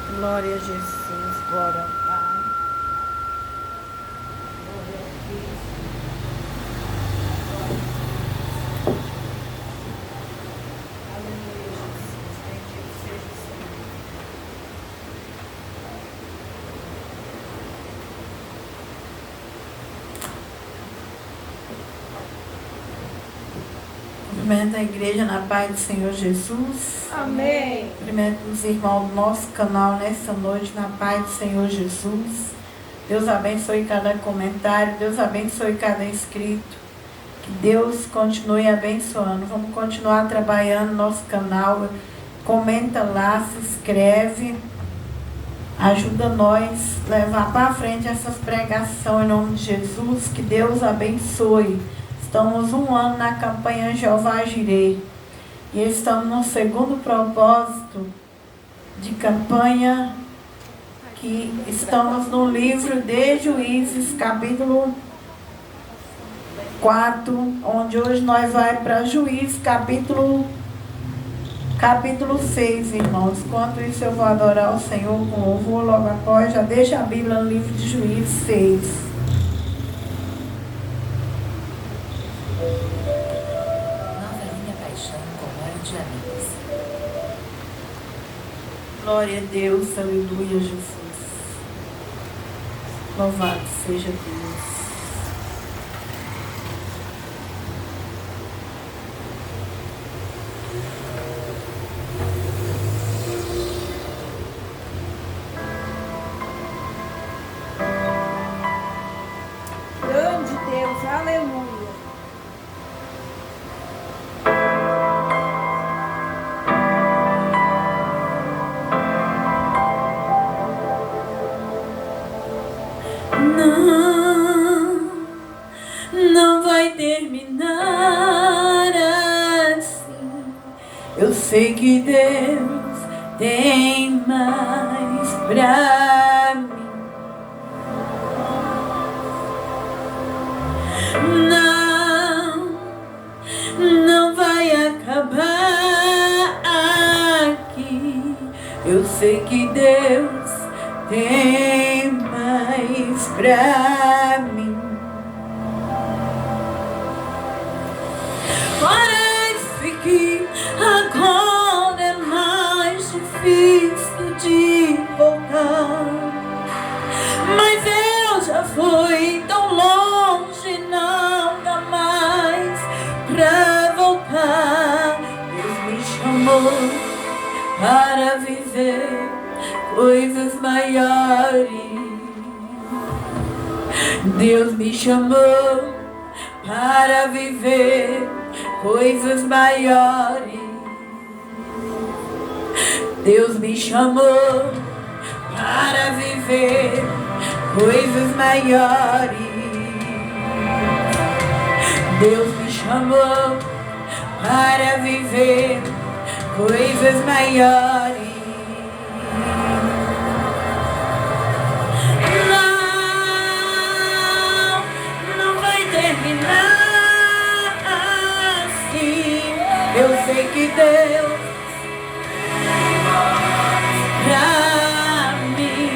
Glória a Jesus, glória ao Pai. Glória a Deus. Aleluia, Jesus. Bendito seja o Senhor. Cumprimento a igreja na paz do Senhor Jesus. Amém. Cumprimento os irmãos do nosso canal nessa noite na paz do Senhor Jesus. Deus abençoe cada comentário, Deus abençoe cada inscrito. Que Deus continue abençoando. Vamos continuar trabalhando no nosso canal. Comenta lá, se inscreve. Ajuda nós a levar para frente essas pregações em nome de Jesus. Que Deus abençoe. Estamos 1 ano na campanha Jeová Jireh. E estamos no segundo propósito de campanha, que estamos no livro de Juízes, capítulo 4, onde hoje nós vamos para Juízes, capítulo 6, irmãos. Enquanto isso eu vou adorar o Senhor com louvor logo após. Já deixa a Bíblia no livro de Juízes 6. Glória a Deus, aleluia, Jesus. Louvado seja Deus. Grande Deus, aleluia. Não vai terminar assim. Eu sei que Deus tem mais pra mim. Não vai acabar aqui. Eu sei que Deus tem mais pra mim. Parece que agora é mais difícil de voltar, mas eu já fui tão longe, não dá mais pra voltar. Deus me chamou para viver coisas maiores. Deus me chamou para viver coisas maiores. Deus me chamou para viver coisas maiores. Deus me chamou para viver coisas maiores. Não vai terminar assim. Eu sei que Deus pra mim.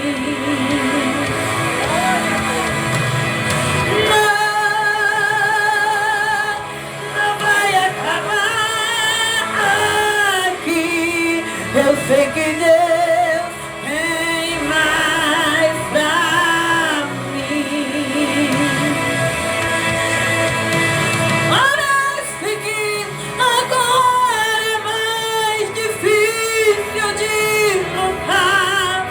Não vai acabar aqui. Eu sei que Deus tem mais pra mim. Parece que agora é mais difícil de lutar,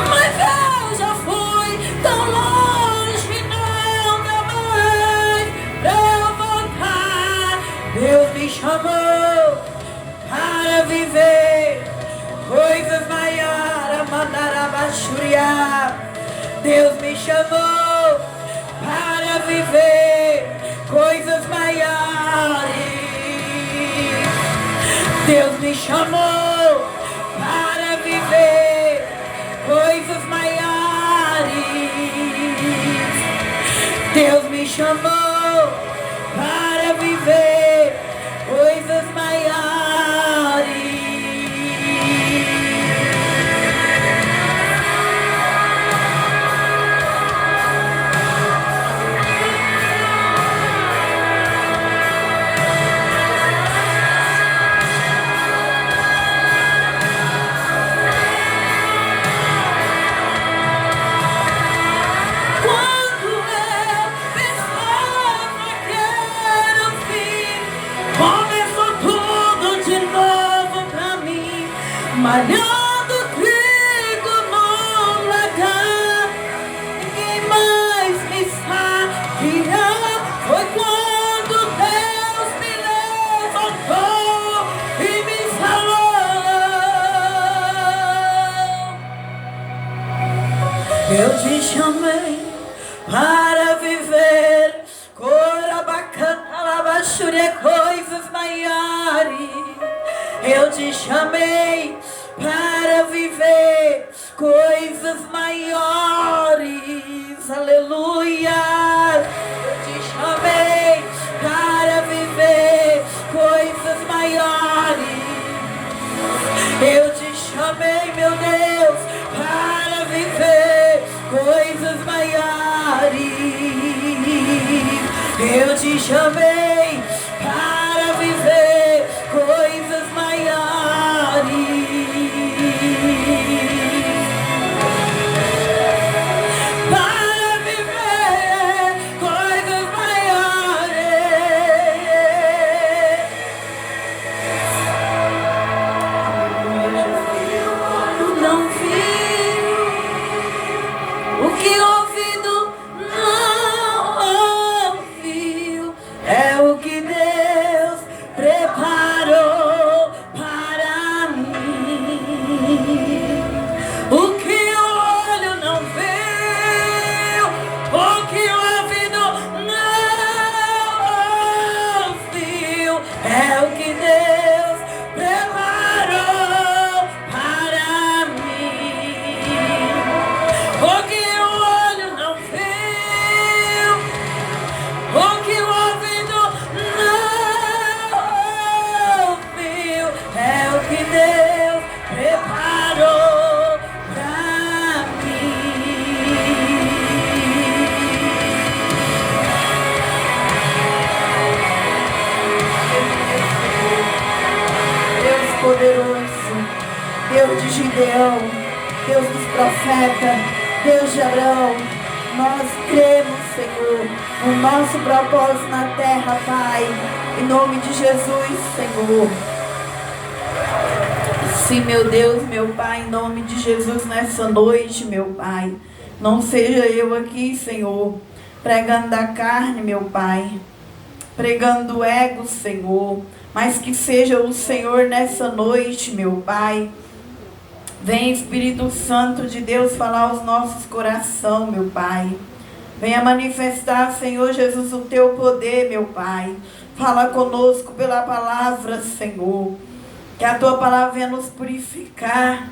mas eu já fui tão longe, não dá mais pra eu voltar. Deus me chamou para viver coisas maiores, mandar abaixuriar. Deus me chamou para viver coisas maiores. Deus me chamou para viver coisas maiores. Deus me chamou para viver coisas maiores. malhando trigo no lagar. Ninguém mais me saqueia. Foi quando Deus me levantou e me salvou. Eu te chamei para viver coisas maiores. Eu te chamei para viver coisas maiores. Aleluia. Eu te chamei para viver coisas maiores. Eu te chamei, meu Deus, para viver coisas maiores. Eu te chamei para viver coisas maiores. Para viver coisas maiores. Não vi o que ouvido não ouviu. É o que Deus preparou para mim. O que o olho não viu, o que o ouvido não ouviu, é o que Deus preparou para mim. O que o olho não viu, o que o ouvido não ouviu, é o que Deus preparou pra mim. Deus poderoso, Deus de Gideão, Deus dos profetas, Deus de Abraão, nós cremos, Senhor, no nosso propósito na terra, Pai, em nome de Jesus, Senhor. Sim, meu Deus, meu Pai, em nome de Jesus, nessa noite, meu Pai, não seja eu aqui, Senhor, pregando da carne, meu Pai, pregando do ego, Senhor, mas que seja o Senhor nessa noite, meu Pai. Vem, Espírito Santo de Deus, falar aos nossos corações, meu Pai. Venha manifestar, Senhor Jesus, o Teu poder, meu Pai. Fala conosco pela palavra, Senhor. Que a Tua palavra venha nos purificar.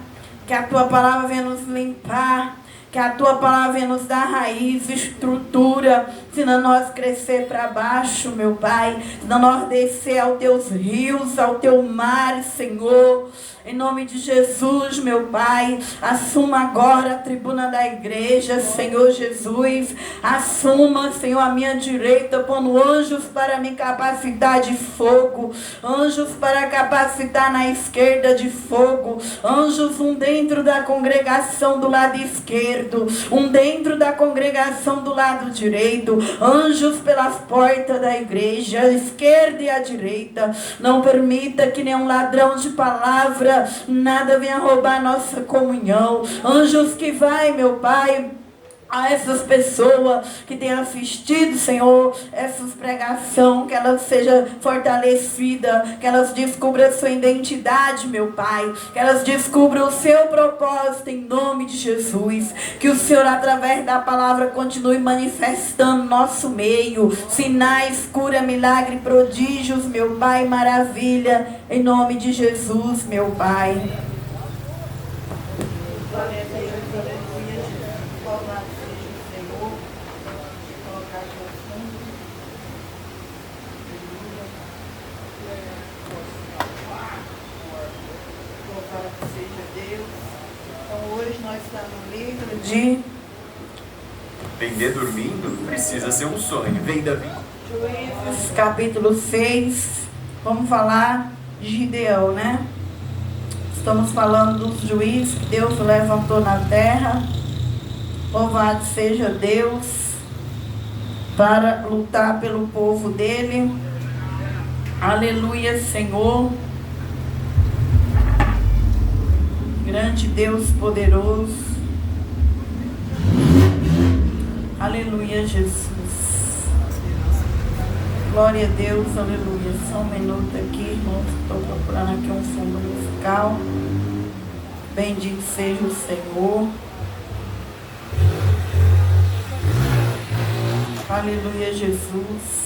Que a Tua palavra venha nos limpar. Que a Tua palavra venha nos dar raiz, estrutura. Senão nós crescer para baixo, meu Pai. Senão nós descer aos Teus rios, ao Teu mar, Senhor. Em nome de Jesus, meu Pai, assuma agora a tribuna da igreja, Senhor Jesus. Assuma, Senhor, a minha direita, pondo anjos para me capacitar de fogo. Anjos para capacitar na esquerda de fogo. Anjos, um dentro da congregação do lado esquerdo. Um dentro da congregação do lado direito. Anjos pelas portas da igreja, a esquerda e a direita. Não permita que nenhum ladrão de palavra nada venha roubar nossa comunhão. Anjos que vai, meu Pai, a essas pessoas que têm assistido, Senhor, essas pregações, que elas sejam fortalecidas, que elas descubram a sua identidade, meu Pai, que elas descubram o seu propósito em nome de Jesus, que o Senhor, através da palavra, continue manifestando no nosso meio, sinais, cura, milagre, prodígios, meu Pai, maravilha, em nome de Jesus, meu Pai. Nós estamos no livro de Vender dormindo precisa ser um sonho. Vem, Davi. Juízes, capítulo 6. Vamos falar de Gideão, né? Estamos falando dos juízes que Deus levantou na terra. Louvado seja Deus para lutar pelo povo dele. Aleluia, Senhor. de Deus poderoso. Aleluia, Jesus. Glória a Deus, aleluia. Só um minuto aqui, irmãos. Estou procurando aqui um fundo musical. Bendito seja o Senhor. Aleluia, Jesus.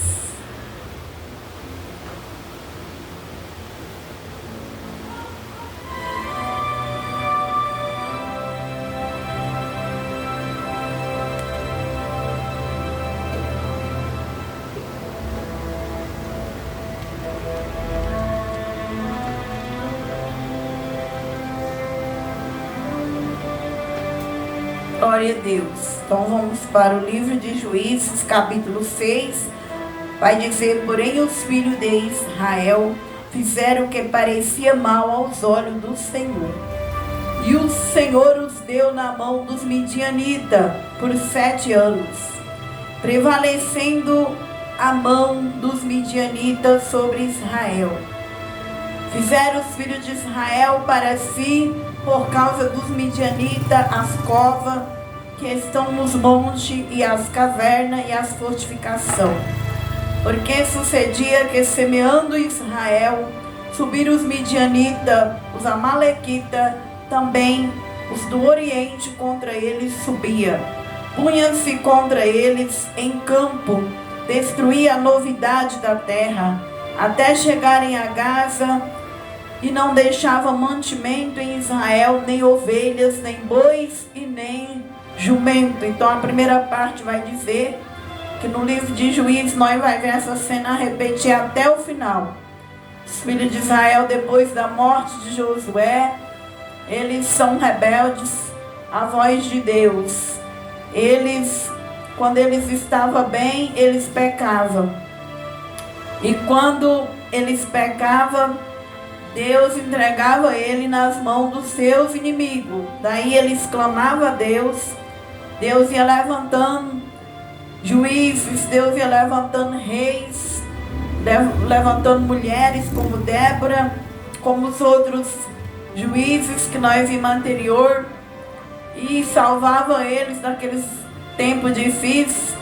Glória a Deus. Então vamos para o livro de Juízes, capítulo 6. Vai dizer: porém os filhos de Israel fizeram o que parecia mal aos olhos do Senhor. E o Senhor os deu na mão dos midianitas por 7 anos, prevalecendo a mão dos midianitas sobre Israel. Fizeram os filhos de Israel para si, por causa dos midianitas, as covas que estão nos montes e as cavernas e as fortificações. Porque sucedia que, semeando Israel, subiram os midianitas, os amalequitas, também os do Oriente contra eles subia. Punha-se contra eles em campo, destruía a novidade da terra, até chegarem a Gaza, e não deixava mantimento em Israel, nem ovelhas, nem bois e nem jumento. Então a primeira parte vai dizer que no livro de Juízes nós vamos ver essa cena repetir até o final. Os filhos de Israel, depois da morte de Josué, eles são rebeldes à voz de Deus. Eles, quando eles estavam bem, eles pecavam. E quando eles pecavam, Deus entregava ele nas mãos dos seus inimigos. Daí eles clamavam a Deus. Deus ia levantando juízes, Deus ia levantando reis, levantando mulheres como Débora, como os outros juízes que nós vimos anterior, e salvava eles naqueles tempos difíceis.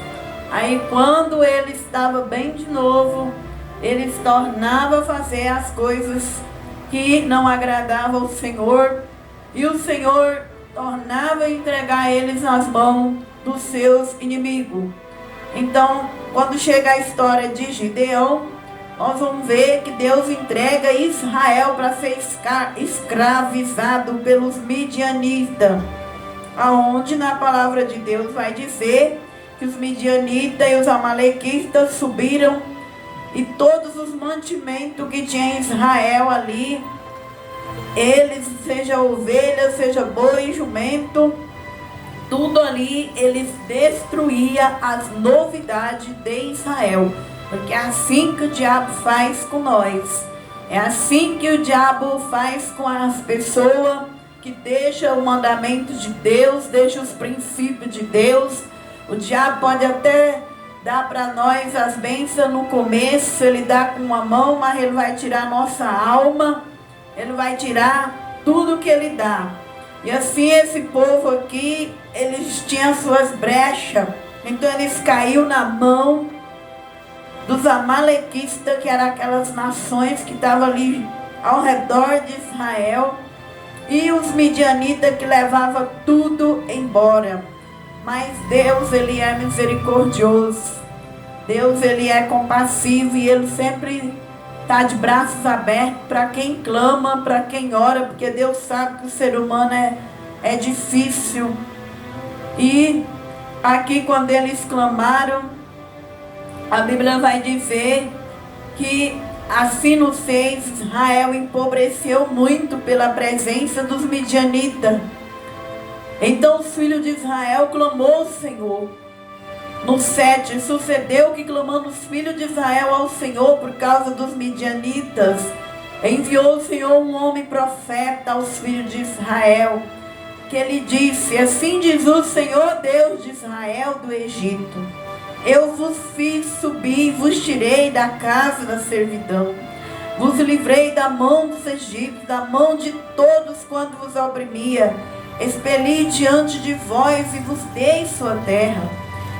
Aí quando ele estava bem de novo, eles tornavam a fazer as coisas que não agradavam ao Senhor, e o Senhor tornava a entregar eles nas mãos dos seus inimigos. Então, quando chega a história de Gideão, nós vamos ver que Deus entrega Israel para ser escravizado pelos midianitas, aonde na palavra de Deus vai dizer que os midianitas e os amalequitas subiram, e todos os mantimentos que tinha em Israel ali, eles, seja ovelha, seja boi, jumento, tudo ali, eles destruíam as novidades de Israel. Porque é assim que o diabo faz com nós. É assim que o diabo faz com as pessoas que deixam o mandamento de Deus, deixam os princípios de Deus. O diabo pode até dar para nós as bênçãos no começo, ele dá com uma mão, mas ele vai tirar a nossa alma, ele vai tirar tudo que ele dá. E assim esse povo aqui, eles tinham suas brechas, então eles caíram na mão dos amalequistas, que eram aquelas nações que estavam ali ao redor de Israel, e os midianitas que levavam tudo embora. Mas Deus, ele é misericordioso. Deus, ele é compassivo, e ele sempre está de braços abertos para quem clama, para quem ora, porque Deus sabe que o ser humano é difícil. E aqui, quando eles clamaram, a Bíblia vai dizer que assim no 6, Israel empobreceu muito pela presença dos midianitas. Então os filhos de Israel clamou ao Senhor. No 7, sucedeu que, clamando os filhos de Israel ao Senhor por causa dos midianitas, enviou o Senhor um homem profeta aos filhos de Israel, que ele disse: assim diz o Senhor Deus de Israel do Egito: eu vos fiz subir e vos tirei da casa da servidão. Vos livrei da mão dos egípcios, da mão de todos quando vos oprimia. Expeli diante de vós e vos dei sua terra.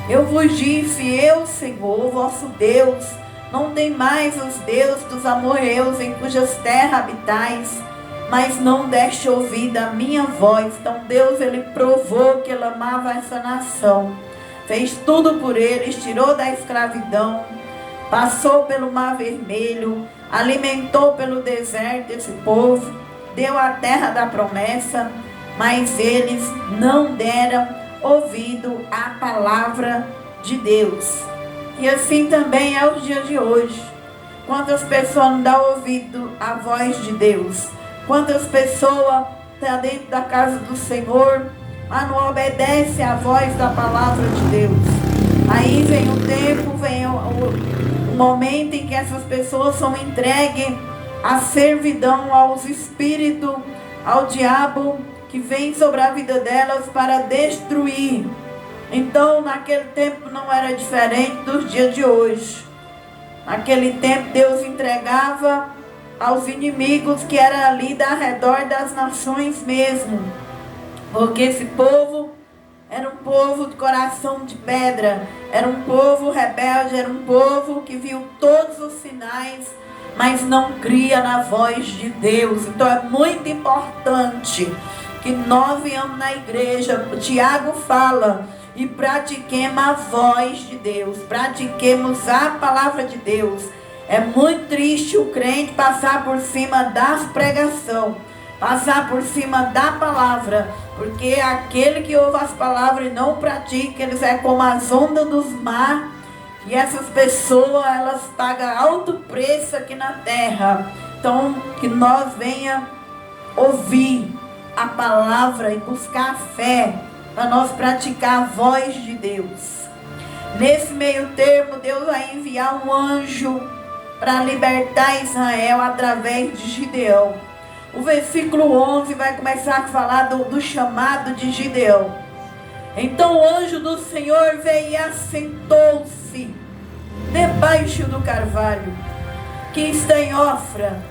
Eu vos disse, eu, Senhor, vosso Deus, não temais os deuses dos amorreus em cujas terras habitais, mas não deste ouvir a minha voz. Então Deus, ele provou que ele amava essa nação. Fez tudo por eles, tirou da escravidão, passou pelo Mar Vermelho, alimentou pelo deserto esse povo, deu a terra da promessa, mas eles não deram ouvido à palavra de Deus. E assim também é os dias de hoje. Quantas pessoas não dão ouvido à voz de Deus? Quantas pessoas estão dentro da casa do Senhor, mas não obedecem à voz da palavra de Deus? Aí vem o tempo, vem o momento em que essas pessoas são entregues à servidão, aos espíritos, ao diabo, que vem sobre a vida delas para destruir. Então, naquele tempo não era diferente dos dias de hoje. Naquele tempo, Deus entregava aos inimigos que eram ali ao redor das nações mesmo. Porque esse povo era um povo de coração de pedra, era um povo rebelde, era um povo que viu todos os sinais, mas não cria na voz de Deus. Então é muito importante que nós venhamos na igreja, o Tiago fala, e pratiquemos a voz de Deus, pratiquemos a palavra de Deus. É muito triste o crente passar por cima das pregações, passar por cima da palavra, porque aquele que ouve as palavras e não pratica, eles é como as ondas dos mar, e essas pessoas, elas pagam alto preço aqui na terra. Então, que nós venha ouvir a palavra e buscar a fé, para nós praticar a voz de Deus. Nesse meio termo, Deus vai enviar um anjo para libertar Israel através de Gideão. O versículo 11 vai começar a falar do chamado de Gideão. Então o anjo do Senhor veio e assentou-se debaixo do carvalho, que está em Ofra,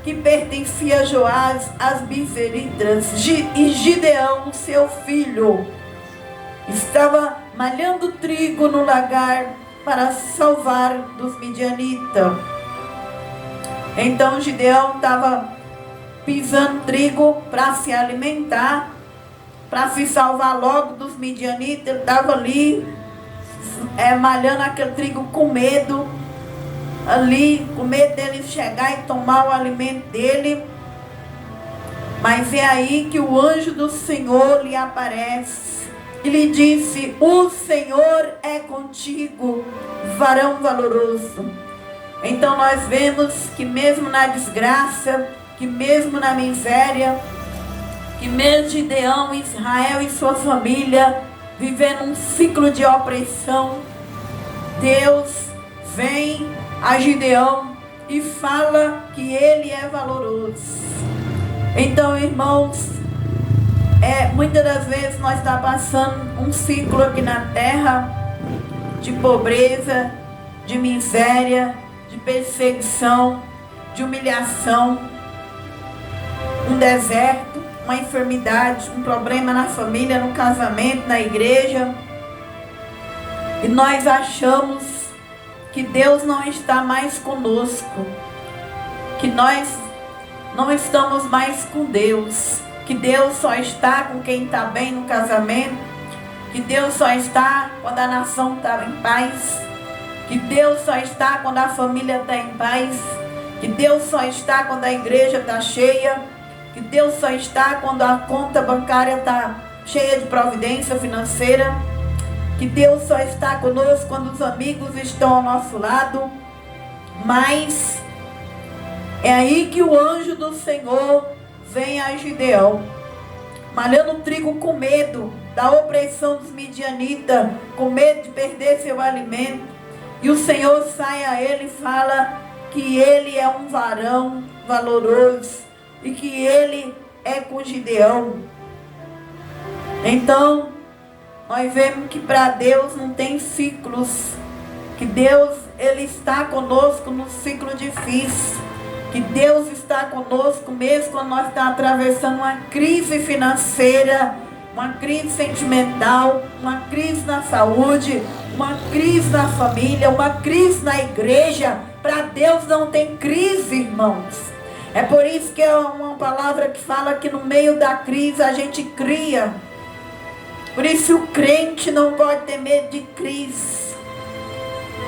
que pertencia a Joás, as Bizeritas, e Gideão, seu filho, estava malhando trigo no lagar para salvar dos midianitas. Então Gideão estava pisando trigo para se alimentar, para se salvar logo dos midianitas. Ele estava ali malhando aquele trigo com medo, ali com medo dele chegar e tomar o alimento dele. Mas é aí que o anjo do Senhor lhe aparece e lhe disse: o Senhor é contigo, varão valoroso. Então nós vemos que mesmo na desgraça, que mesmo na miséria, que mesmo Gideão, Israel e sua família vivendo um ciclo de opressão, Deus vem a Gideão e fala que ele é valoroso. Então, irmãos, muitas das vezes nós estamos passando um ciclo aqui na terra de pobreza, de miséria, de perseguição, de humilhação, um deserto, uma enfermidade, um problema na família, no casamento, na igreja. E nós achamos que Deus não está mais conosco, que nós não estamos mais com Deus, que Deus só está com quem está bem no casamento, que Deus só está quando a nação está em paz, que Deus só está quando a família está em paz, que Deus só está quando a igreja está cheia, que Deus só está quando a conta bancária está cheia de providência financeira, que Deus só está conosco quando os amigos estão ao nosso lado. Mas é aí que o anjo do Senhor vem a Gideão, malhando trigo com medo da opressão dos midianitas, com medo de perder seu alimento. E o Senhor sai a ele e fala que ele é um varão valoroso e que ele é com Gideão. Então, nós vemos que para Deus não tem ciclos, que Deus, ele está conosco no ciclo difícil, que Deus está conosco mesmo quando nós estamos atravessando uma crise financeira, uma crise sentimental, uma crise na saúde, uma crise na família, uma crise na igreja. Para Deus não tem crise, irmãos. É por isso que é uma palavra que fala que no meio da crise a gente cria. Por isso o crente não pode ter medo de crise,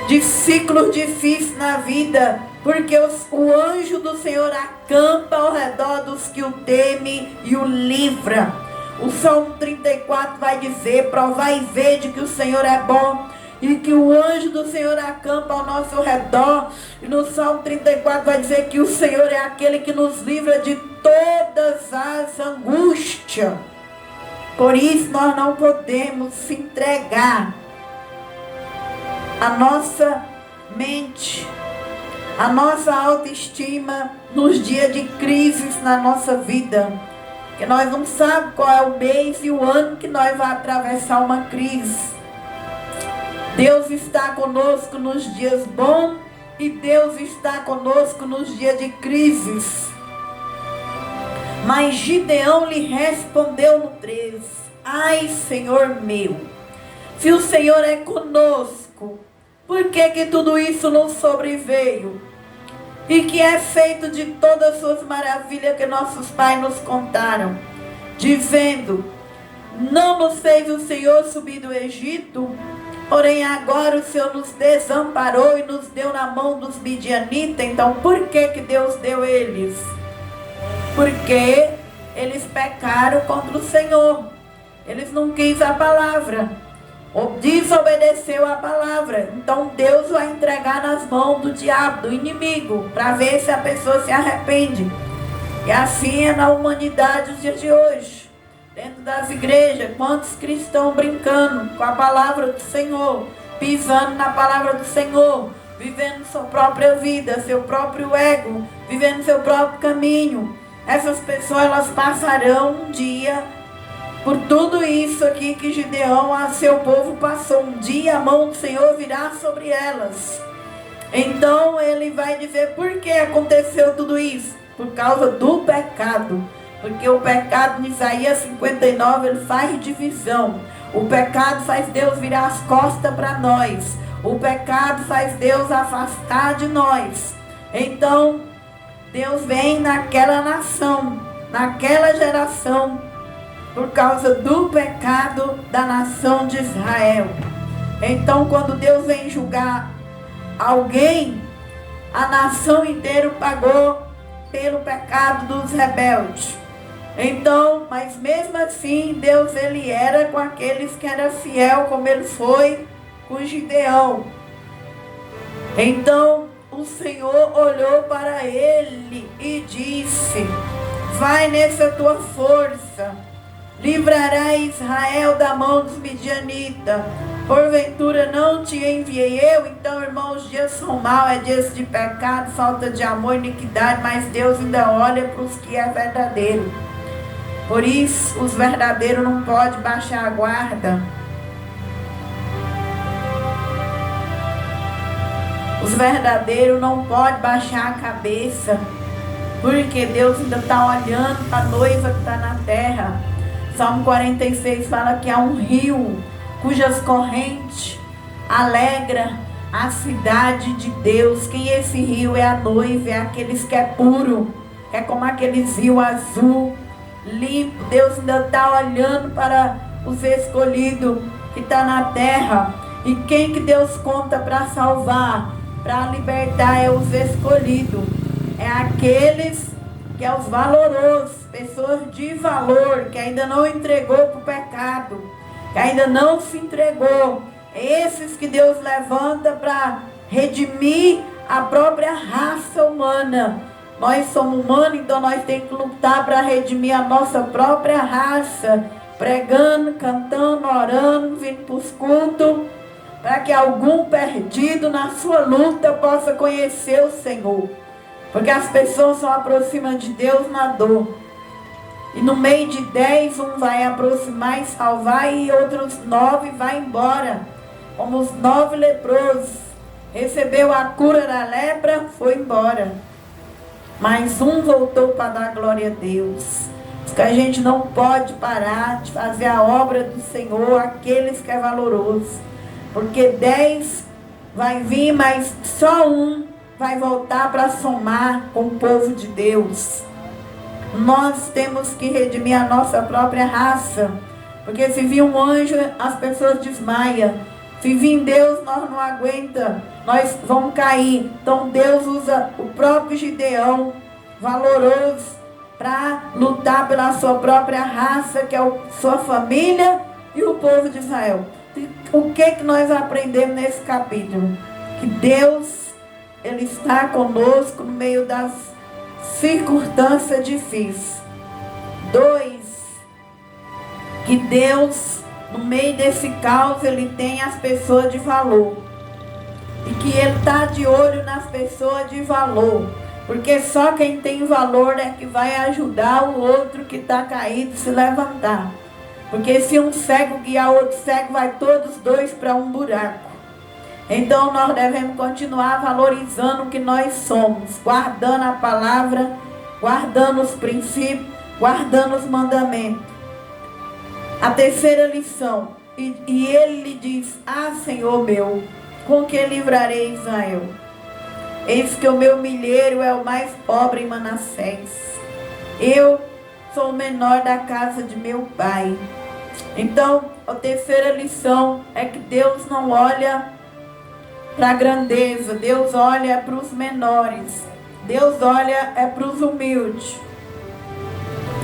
de ciclos difíceis na vida, porque o anjo do Senhor acampa ao redor dos que o temem e o livra. O Salmo 34 vai dizer: provai e vede que o Senhor é bom, e que o anjo do Senhor acampa ao nosso redor. E no Salmo 34 vai dizer que o Senhor é aquele que nos livra de todas as angústias. Por isso nós não podemos se entregar a nossa mente, a nossa autoestima nos dias de crises na nossa vida. Porque nós não sabemos qual é o mês e o ano que nós vamos atravessar uma crise. Deus está conosco nos dias bons e Deus está conosco nos dias de crises. Mas Gideão lhe respondeu no 13: ai, Senhor meu, se o Senhor é conosco, por que tudo isso nos sobreveio? E que é feito de todas as suas maravilhas que nossos pais nos contaram, dizendo: não nos fez o Senhor subir do Egito? Porém agora o Senhor nos desamparou e nos deu na mão dos midianitas. Então por que Deus deu eles? Porque eles pecaram contra o Senhor. Eles não quis a palavra, ou desobedeceu a palavra. Então Deus vai entregar nas mãos do diabo, do inimigo, para ver se a pessoa se arrepende. E assim é na humanidade os dias de hoje. Dentro das igrejas, quantos cristãos brincando com a palavra do Senhor, pisando na palavra do Senhor, vivendo sua própria vida, seu próprio ego, vivendo seu próprio caminho. Essas pessoas, elas passarão um dia por tudo isso aqui que Gideão, a seu povo, passou. Um dia a mão do Senhor virá sobre elas. Então ele vai dizer por que aconteceu tudo isso. Por causa do pecado. Porque o pecado, em Isaías 59, ele faz divisão. O pecado faz Deus virar as costas para nós. O pecado faz Deus afastar de nós. Então Deus vem naquela nação, naquela geração, por causa do pecado da nação de Israel. Então quando Deus vem julgar alguém, a nação inteira pagou pelo pecado dos rebeldes. Então, mas mesmo assim, Deus ele era com aqueles que eram fiel, como ele foi com Gideão. Então o Senhor olhou para ele e disse: vai nessa tua força, livrará Israel da mão dos midianitas. Porventura não te enviei eu? Então, irmãos, os dias são maus, é dias de pecado, falta de amor, iniquidade, mas Deus ainda olha para os que é verdadeiro. Por isso, os verdadeiros não podem baixar a guarda. Os verdadeiros não podem baixar a cabeça, porque Deus ainda está olhando para a noiva que está na terra. Salmo 46 fala que há um rio cujas correntes alegra a cidade de Deus. Quem é esse rio? É a noiva, é aqueles que é puro, é como aqueles rios azul, limpo. Deus ainda está olhando para os escolhidos que estão na terra. E quem que Deus conta para salvar, para libertar, é os escolhidos. É aqueles que é os valorosos, pessoas de valor, que ainda não entregou para o pecado, que ainda não se entregou. É esses que Deus levanta para redimir a própria raça humana. Nós somos humanos, então nós temos que lutar para redimir a nossa própria raça, pregando, cantando, orando, vindo para os cultos, para que algum perdido na sua luta possa conhecer o Senhor. Porque as pessoas só aproximam de Deus na dor. E no meio de 10, um vai aproximar e salvar, e outros 9 vai embora. Como os 9 leprosos. Recebeu a cura da lepra, foi embora. mas um voltou para dar glória a Deus. Que a gente não pode parar de fazer a obra do Senhor, aqueles que é valoroso. Porque 10 vai vir, mas só um vai voltar para somar com o povo de Deus. Nós temos que redimir a nossa própria raça. Porque se vir um anjo, as pessoas desmaiam. Se vir Deus, nós não aguenta, nós vamos cair. Então Deus usa o próprio Gideão, valoroso, para lutar pela sua própria raça, que é a sua família e o povo de Israel. O que nós aprendemos nesse capítulo? Que Deus, Ele está conosco no meio das circunstâncias difíceis. 2, que Deus, no meio desse caos, Ele tem as pessoas de valor. E que Ele está de olho nas pessoas de valor. Porque só quem tem valor é que vai ajudar o outro que está caído a se levantar. Porque se um cego guiar outro cego, vai todos dois para um buraco. Então nós devemos continuar valorizando o que nós somos, guardando a palavra, guardando os princípios, guardando os mandamentos. A terceira lição, e ele lhe diz: ah, Senhor meu, com que livrarei Israel? Eis que o meu milheiro é o mais pobre em Manassés. Eu sou o menor da casa de meu pai. Então, a terceira lição é que Deus não olha para a grandeza. Deus olha para os menores. Deus olha para os humildes.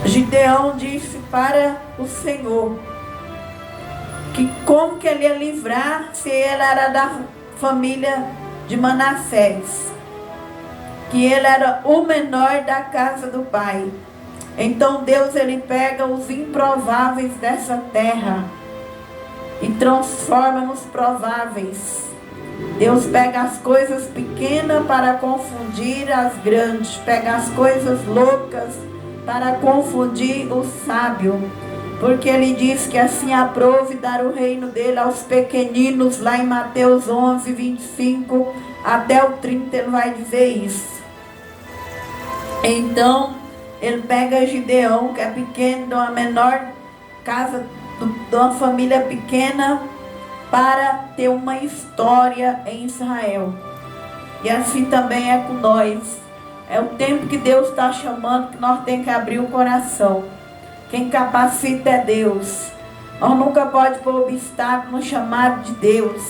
Gideão disse para o Senhor que como que ele ia livrar se ele era da família de Manassés, que ele era o menor da casa do pai. Então Deus, ele pega os improváveis dessa terra e transforma nos prováveis. Deus pega as coisas pequenas para confundir as grandes, pega as coisas loucas para confundir o sábio. Porque ele diz que assim aprove dar o reino dele aos pequeninos, lá em Mateus 11, 25 até o 30, ele vai dizer isso. Então, ele pega Gideão, que é pequeno, de uma menor casa, de uma família pequena, para ter uma história em Israel. E assim também é com nós. É o tempo que Deus está chamando, que nós temos que abrir o coração. Quem capacita é Deus. Nós nunca podemos pôr obstáculo no chamado de Deus.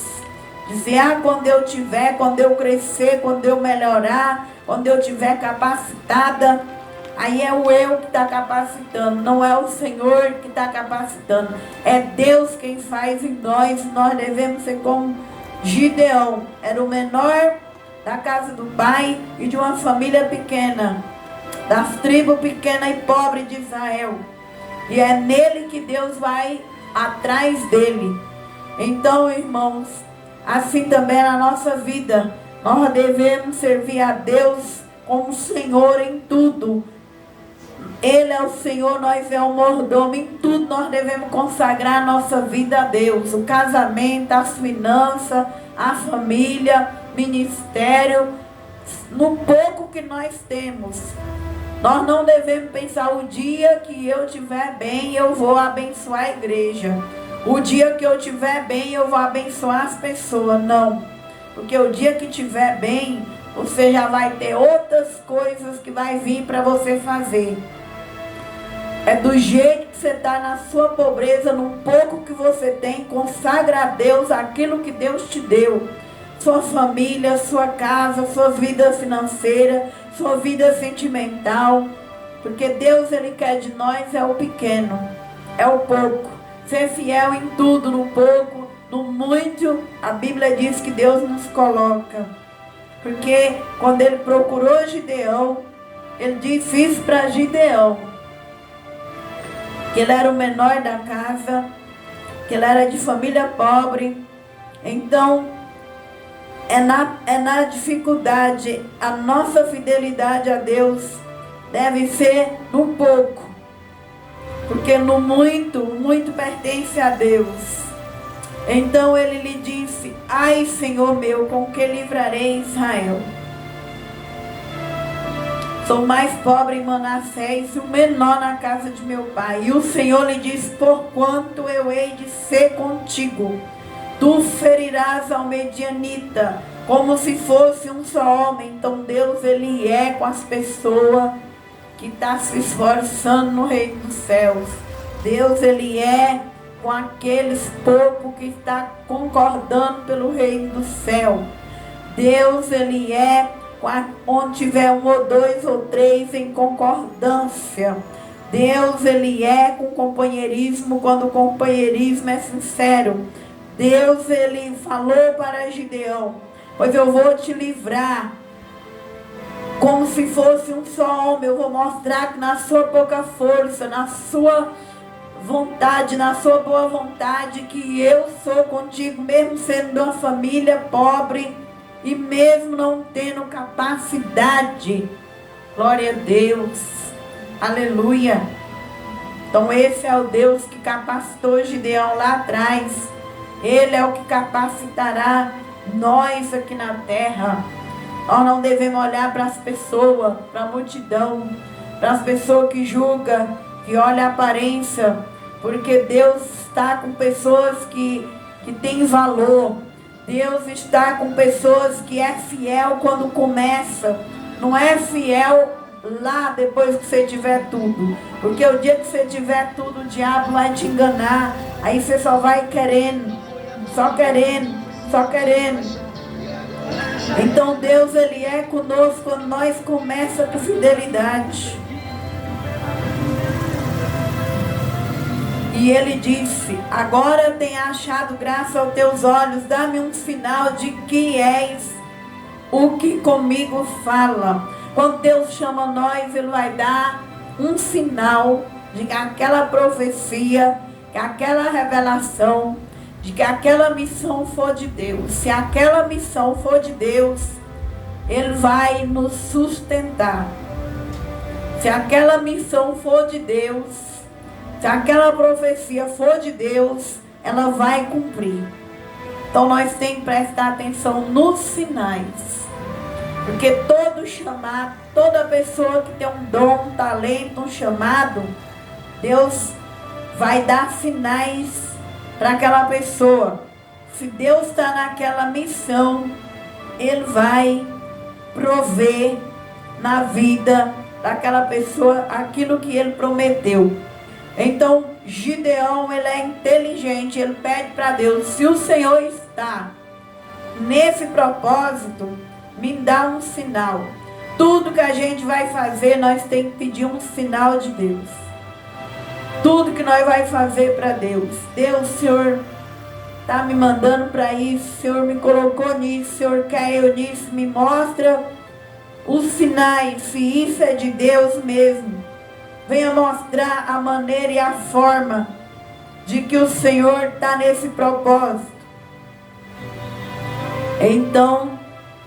Dizer, quando eu tiver, quando eu crescer, quando eu melhorar, quando eu tiver capacitada, aí é o eu que está capacitando, não é o Senhor que está capacitando. É Deus quem faz em nós. Nós devemos ser como Gideão. Era o menor da casa do pai e de uma família pequena, das tribos pequenas e pobres de Israel. E é nele que Deus vai atrás dele. Então, irmãos, assim também na nossa vida, nós devemos servir a Deus como Senhor em tudo. Ele é o Senhor, nós é o mordomo. Em tudo nós devemos consagrar a nossa vida a Deus. O casamento, as finanças, a família, ministério, no pouco que nós temos. Nós não devemos pensar, o dia que eu estiver bem, eu vou abençoar a igreja. O dia que eu estiver bem, eu vou abençoar as pessoas. Não. Porque o dia que estiver bem, você já vai ter outras coisas que vai vir para você fazer. É do jeito que você está na sua pobreza, no pouco que você tem, consagra a Deus aquilo que Deus te deu. Sua família, sua casa, sua vida financeira, sua vida sentimental. Porque Deus, ele quer de nós é o pequeno, é o pouco. Ser fiel em tudo, no pouco, no muito. A Bíblia diz que Deus nos coloca. Porque quando ele procurou Gideão, ele disse isso para Gideão, que ele era o menor da casa, que ele era de família pobre. Então, é na dificuldade. A nossa fidelidade a Deus deve ser no pouco. Porque no muito, o muito pertence a Deus. Então ele lhe disse: ai, Senhor meu, com que livrarei Israel? Sou mais pobre em Manassés e o menor na casa de meu pai. E o Senhor lhe disse: porquanto eu hei de ser contigo, tu ferirás ao medianita, como se fosse um só homem. Então Deus, Ele é com as pessoas que estão se esforçando no reino dos céus. Deus, Ele é com aqueles poucos que estão concordando pelo reino do céu. Deus, Ele é onde tiver 1 ou 2 ou 3 em concordância. Deus, Ele é com companheirismo, quando o companheirismo é sincero. Deus, Ele falou para Gideão: pois eu vou te livrar como se fosse um só homem. Eu vou mostrar que na sua pouca força, na sua vontade, na sua boa vontade, que eu sou contigo, mesmo sendo de uma família pobre e mesmo não tendo capacidade. Glória a Deus, aleluia. Então esse é o Deus que capacitou Gideão lá atrás. Ele é o que capacitará nós aqui na terra. Nós não devemos olhar para as pessoas, para a multidão, para as pessoas que julgam, que olham a aparência, porque Deus está com pessoas que têm valor. Deus está com pessoas que é fiel quando começa. Não é fiel lá depois que você tiver tudo. Porque o dia que você tiver tudo, o diabo vai te enganar. Aí você só vai querendo, só querendo, só querendo. Então Deus, Ele é conosco quando nós começamos com fidelidade. E Ele disse: agora tenho achado graça aos teus olhos, dá-me um sinal de que és o que comigo fala. Quando Deus chama nós, Ele vai dar um sinal de que aquela profecia, que aquela revelação, de que aquela missão for de Deus. Se aquela missão for de Deus, Ele vai nos sustentar. Se aquela missão for de Deus, se aquela profecia for de Deus, ela vai cumprir. Então nós temos que prestar atenção nos sinais. Porque todo chamado, toda pessoa que tem um dom, um talento, um chamado, Deus vai dar sinais para aquela pessoa. Se Deus está naquela missão, Ele vai prover na vida daquela pessoa aquilo que Ele prometeu. Então Gideão, ele é inteligente, ele pede para Deus: se o Senhor está nesse propósito, me dá um sinal. Tudo que a gente vai fazer, nós temos que pedir um sinal de Deus. Tudo que nós vai fazer para Deus: Deus, o Senhor está me mandando para isso, o Senhor me colocou nisso, o Senhor quer eu nisso, me mostra os sinais, se isso é de Deus mesmo. Venha mostrar a maneira e a forma de que o Senhor está nesse propósito. Então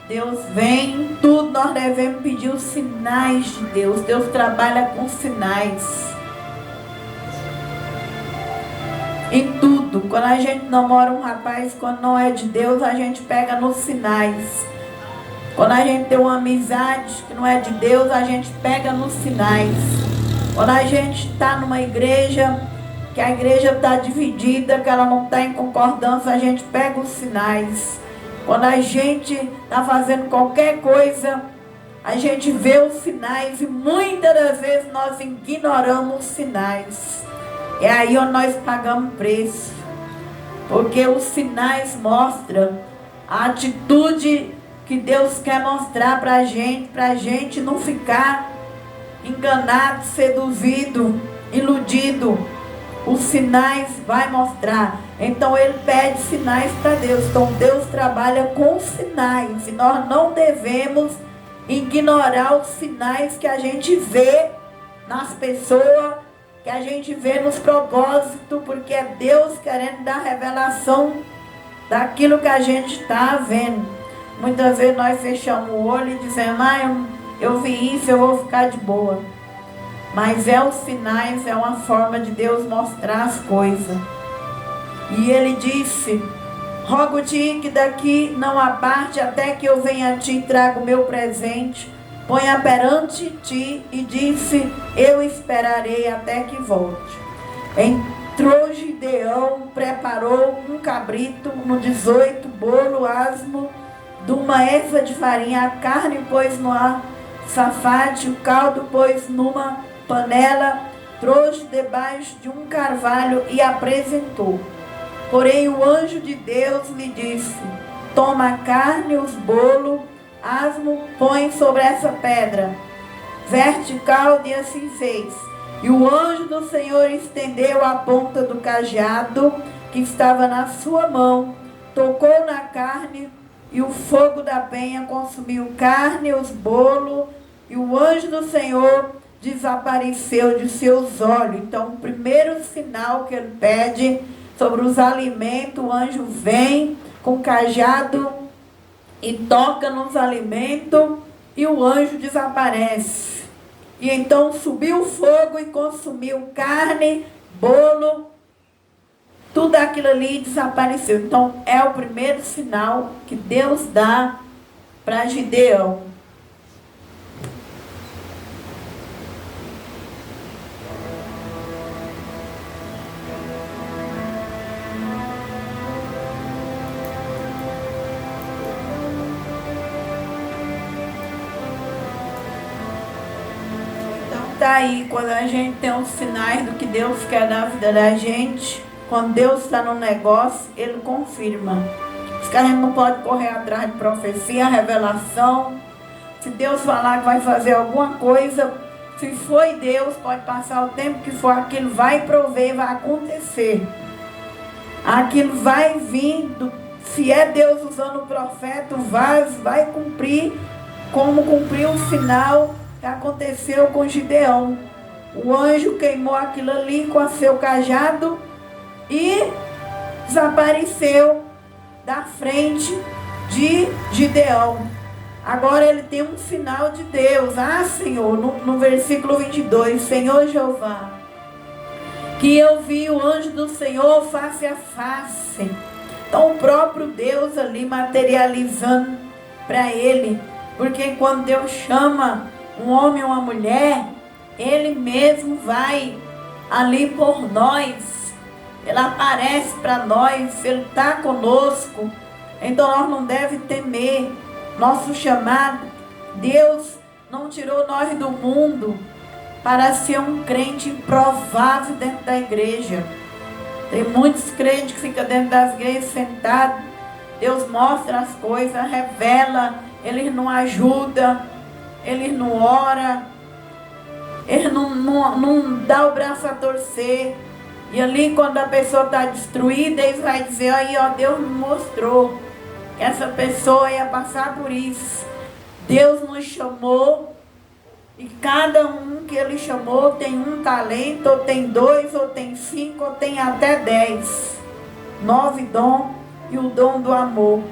Deus vem, tudo nós devemos pedir os sinais de Deus. Deus trabalha com sinais. Em tudo. Quando a gente namora um rapaz, quando não é de Deus, a gente pega nos sinais. Quando a gente tem uma amizade que não é de Deus, a gente pega nos sinais. Quando a gente está numa igreja, que a igreja está dividida, que ela não está em concordância, a gente pega os sinais. Quando a gente está fazendo qualquer coisa, a gente vê os sinais e muitas das vezes nós ignoramos os sinais. É aí onde nós pagamos preço. Porque os sinais mostram a atitude que Deus quer mostrar para a gente não ficar enganado, seduzido, iludido. Os sinais vai mostrar. Então ele pede sinais para Deus. Então Deus trabalha com sinais. E nós não devemos ignorar os sinais que a gente vê nas pessoas, que a gente vê nos propósitos, porque é Deus querendo dar revelação daquilo que a gente está vendo. Muitas vezes nós fechamos o olho e dizemos: eu vi isso, eu vou ficar de boa. Mas é os sinais, é uma forma de Deus mostrar as coisas. E ele disse: rogo-te que daqui não aparte até que eu venha a ti e traga o meu presente. ponha perante ti, e disse: eu esperarei até que volte. Entrou Gideão, preparou um cabrito, no 18, bolo asmo, de uma efa de farinha, a carne pôs no açafate, o caldo pôs numa panela, trouxe debaixo de um carvalho e apresentou. Porém o anjo de Deus lhe disse: toma a carne, os bolos, asmo, põe sobre essa pedra, verte caldo, e assim fez. E o anjo do Senhor estendeu a ponta do cajado que estava na sua mão, tocou na carne, e o fogo da penha consumiu carne, os bolos, e o anjo do Senhor desapareceu de seus olhos. Então, o primeiro sinal que ele pede sobre os alimentos, o anjo vem com o cajado e toca nos alimentos, e o anjo desaparece. E então subiu o fogo e consumiu carne, bolo, tudo aquilo ali desapareceu. Então é o primeiro sinal que Deus dá para Gideão. Tá aí, quando a gente tem os sinais do que Deus quer na vida da gente, quando Deus está no negócio, Ele confirma. Por isso que a gente não pode correr atrás de profecia, revelação. Se Deus falar que vai fazer alguma coisa, se foi Deus, pode passar o tempo que for, aquilo vai prover, vai acontecer. Aquilo vai vir, se é Deus usando o profeta, vai cumprir, como cumpriu o sinal que aconteceu com Gideão. O anjo queimou aquilo ali com o seu cajado e desapareceu da frente de Gideão. Agora ele tem um sinal de Deus. Ah, Senhor, no versículo 22, Senhor Jeová, que eu vi o anjo do Senhor face a face. Então o próprio Deus ali materializando para ele. Porque quando Deus chama um homem ou uma mulher, Ele mesmo vai ali por nós. Ele aparece para nós, Ele está conosco. Então nós não devemos temer nosso chamado. Deus não tirou nós do mundo para ser um crente improvável dentro da igreja. Tem muitos crentes que ficam dentro das igrejas sentados. Deus mostra as coisas, revela, eles não ajudam, eles não oram, eles não dão o braço a torcer. E ali quando a pessoa está destruída, eles vão dizer: aí ó, Deus me mostrou que essa pessoa ia passar por isso. Deus nos chamou, e cada um que Ele chamou tem um talento, ou tem 2, ou tem 5, ou tem até 10. 9 dons e o dom do amor.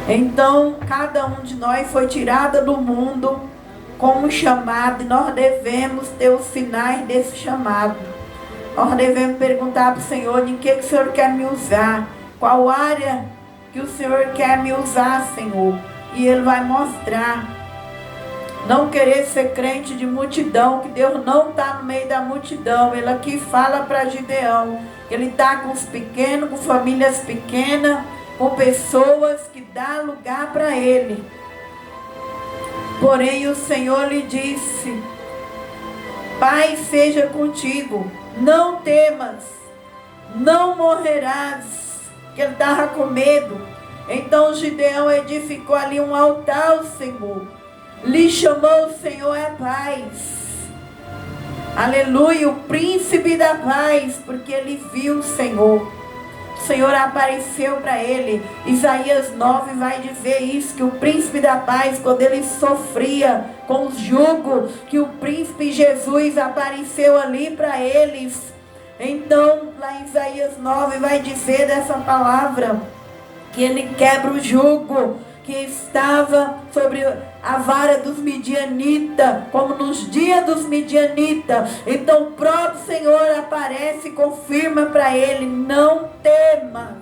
Então, cada um de nós foi tirado do mundo com um chamado, e nós devemos ter os sinais desse chamado. Nós devemos perguntar para o Senhor: em que o Senhor quer me usar? Qual área que o Senhor quer me usar, Senhor? E Ele vai mostrar. Não querer ser crente de multidão, que Deus não está no meio da multidão. Ele aqui fala para Gideão, Ele está com os pequenos, com famílias pequenas, com pessoas que dá lugar para Ele. Porém o Senhor lhe disse: Pai seja contigo, não temas, não morrerás. Que ele estava com medo. Então Gideão edificou ali um altar ao Senhor, lhe chamou o Senhor a paz. Aleluia, o príncipe da paz, porque ele viu o Senhor. O Senhor apareceu para ele. Isaías 9 vai dizer isso, que o príncipe da paz, quando ele sofria com os jugos, que o príncipe Jesus apareceu ali para eles. Então, lá em Isaías 9 vai dizer dessa palavra, que ele quebra o jugo que estava sobre a vara dos midianitas, como nos dias dos midianitas. Então o próprio Senhor aparece e confirma para ele: não temas,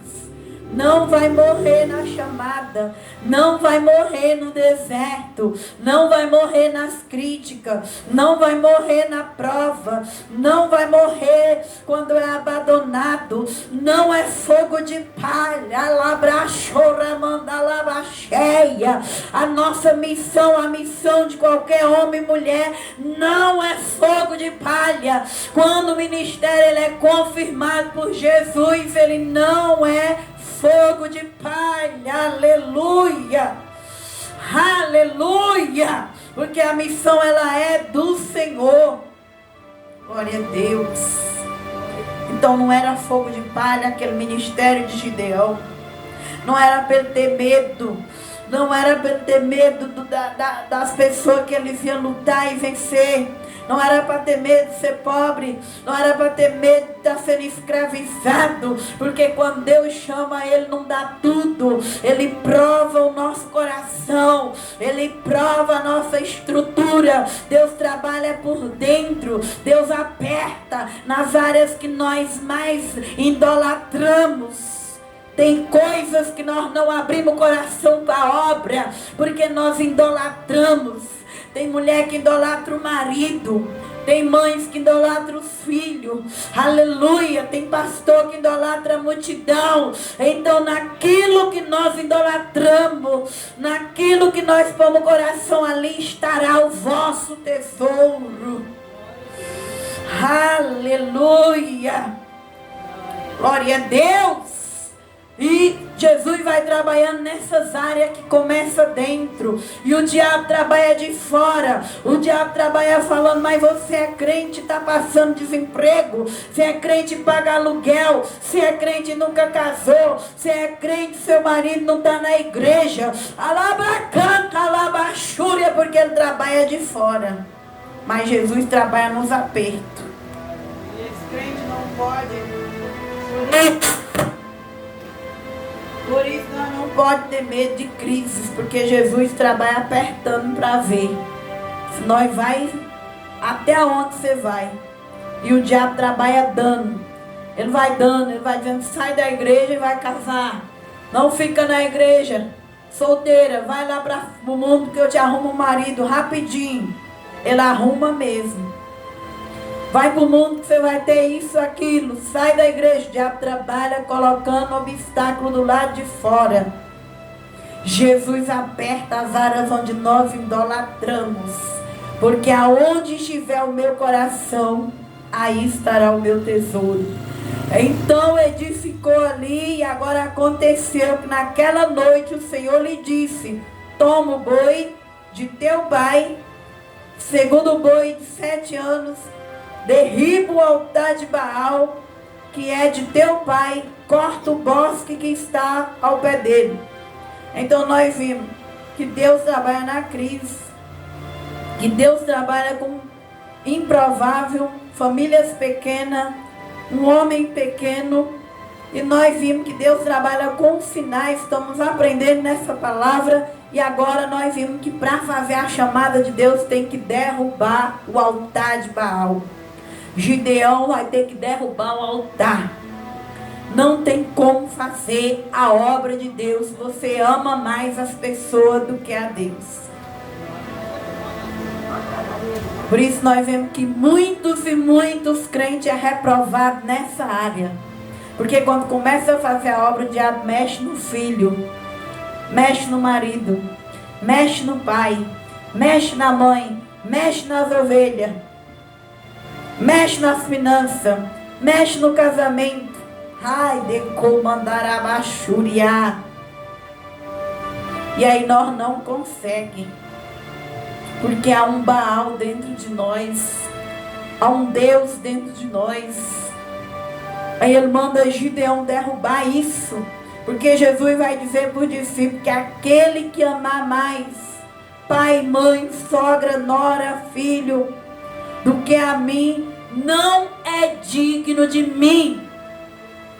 não vai morrer na chamada, não vai morrer no deserto, não vai morrer nas críticas, não vai morrer na prova, não vai morrer quando é abandonado, não é fogo de palha, labrachora, mandalabacheia. A nossa missão, a missão de qualquer homem e mulher, não é fogo de palha. Quando o ministério ele é confirmado por Jesus, ele não é fogo de palha, aleluia, aleluia, porque a missão ela é do Senhor, glória a Deus. Então não era fogo de palha aquele ministério de Gideão, não era para ele ter medo, não era para ele ter medo das pessoas que ele ia lutar e vencer. Não era para ter medo de ser pobre, não era para ter medo de estar sendo escravizado, porque quando Deus chama, Ele não dá tudo, Ele prova o nosso coração, Ele prova a nossa estrutura. Deus trabalha por dentro, Deus aperta nas áreas que nós mais idolatramos. Tem coisas que nós não abrimos o coração para a obra, porque nós idolatramos. Tem mulher que idolatra o marido. Tem mães que idolatram os filhos. Aleluia. Tem pastor que idolatra a multidão. Então naquilo que nós idolatramos, naquilo que nós pomos o coração, ali estará o vosso tesouro. Aleluia. Glória a Deus. E Jesus vai trabalhando nessas áreas que começa dentro. E o diabo trabalha de fora. O diabo trabalha falando: mas você é crente, está passando desemprego. Você é crente, paga aluguel. Você é crente, nunca casou. Você é crente, seu marido não está na igreja. Alabacanta, alabachúria, porque ele trabalha de fora. Mas Jesus trabalha nos apertos. E esse crente não pode. Por isso nós não podemos ter medo de crises, porque Jesus trabalha apertando para ver se nós vai até onde você vai. E o diabo trabalha dando. Ele vai dando, ele vai dizendo: sai da igreja e vai casar. Não fica na igreja solteira, vai lá para o mundo que eu te arrumo um marido rapidinho. Ele arruma mesmo. Vai para o mundo que você vai ter isso, aquilo. Sai da igreja. O diabo trabalha colocando obstáculo do lado de fora. Jesus aperta as áreas onde nós idolatramos. Porque aonde estiver o meu coração, aí estará o meu tesouro. Então edificou ali, e agora aconteceu que naquela noite o Senhor lhe disse: toma o boi de teu pai, segundo o boi de 7 anos, derriba o altar de Baal, que é de teu pai, corta o bosque que está ao pé dele. Então nós vimos que Deus trabalha na crise, que Deus trabalha com improvável, famílias pequenas, um homem pequeno, e nós vimos que Deus trabalha com sinais. Estamos aprendendo nessa palavra. E agora nós vimos que para fazer a chamada de Deus tem que derrubar o altar de Baal. Gideão vai ter que derrubar o altar. Não tem como fazer a obra de Deus. Você ama mais as pessoas do que a Deus. Por isso nós vemos que muitos e muitos crentes é reprovado nessa área. Porque quando começa a fazer a obra, o diabo mexe no filho, mexe no marido, mexe no pai, mexe na mãe, mexe nas ovelhas, mexe nas finanças, mexe no casamento. Ai, de comandarabachuriar. E aí nós não conseguimos. Porque há um Baal dentro de nós. Há um Deus dentro de nós. Aí ele manda Gideão derrubar isso. Porque Jesus vai dizer para o discípulo que aquele que amar mais pai, mãe, sogra, nora, filho, do que a mim, não é digno de mim.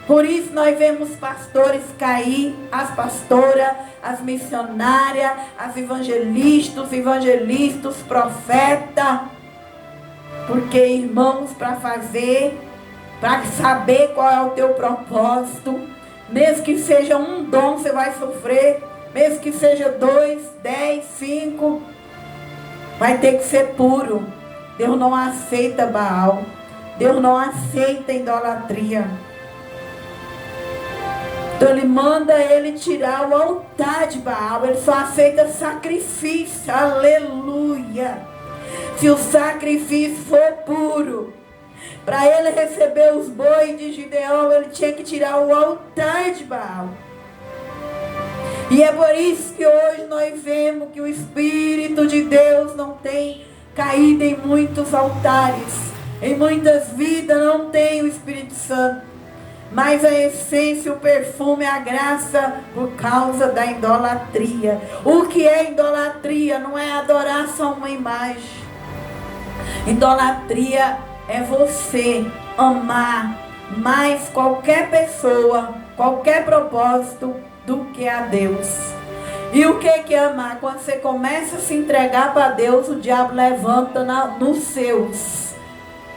Por isso nós vemos pastores cair, as pastoras, as missionárias, as evangelistas, profetas. Porque, irmãos, para saber qual é o teu propósito, Mesmo que seja um dom, você vai sofrer. Mesmo que seja 2, 10, 5. Vai ter que ser puro. Deus não aceita Baal. Deus não aceita idolatria. Então ele manda ele tirar o altar de Baal. Ele só aceita sacrifício. Aleluia. Se o sacrifício for puro, para ele receber os bois de Gideão, ele tinha que tirar o altar de Baal. E é por isso que hoje nós vemos que o Espírito de Deus não tem caído em muitos altares. Em muitas vidas não tem o Espírito Santo. Mas a essência, o perfume, a graça, por causa da idolatria. O que é idolatria? Não é adorar só uma imagem. Idolatria é você amar mais qualquer pessoa, qualquer propósito do que a Deus. E o que é amar? Quando você começa a se entregar para Deus, o diabo levanta nos seus,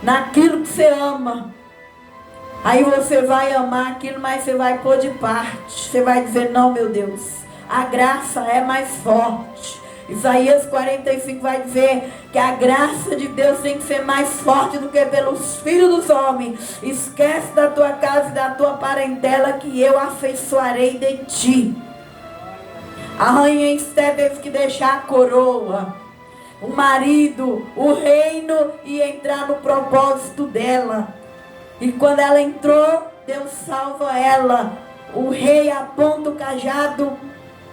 naquilo que você ama. Aí você vai amar aquilo, mas você vai pôr de parte. Você vai dizer, não, meu Deus, a graça é mais forte. Isaías 45 vai dizer que a graça de Deus tem que ser mais forte do que pelos filhos dos homens. Esquece da tua casa e da tua parentela, que eu afeiçoarei de ti. A rainha Esther teve que deixar a coroa, o marido, o reino, e entrar no propósito dela. E quando ela entrou, Deus salva ela. O rei aponta o cajado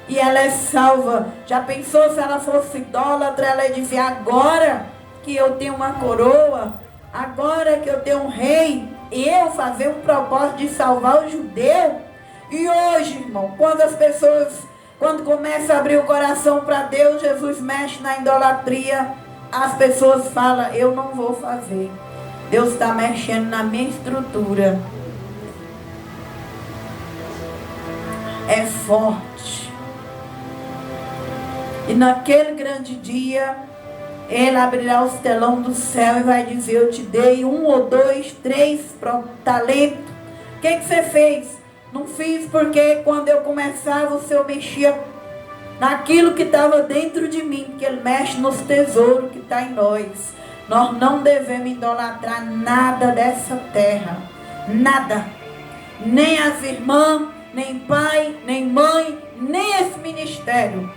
e ela é salva. Já pensou se ela fosse idólatra? Ela ia dizer, agora que eu tenho uma coroa, agora que eu tenho um rei, eu fazer um propósito de salvar o judeu? E hoje, irmão, quando começam a abrir o coração para Deus, Jesus mexe na idolatria, as pessoas falam, eu não vou fazer. Deus está mexendo na minha estrutura. É forte. E naquele grande dia, Ele abrirá os telões do céu e vai dizer, eu te dei 1 ou 2, 3 talentos. O que você fez? Não fiz porque quando eu começava, o Senhor mexia naquilo que estava dentro de mim, porque Ele mexe nos tesouros que está em nós. Nós não devemos idolatrar nada dessa terra. Nada. Nem as irmãs, nem pai, nem mãe, nem esse ministério.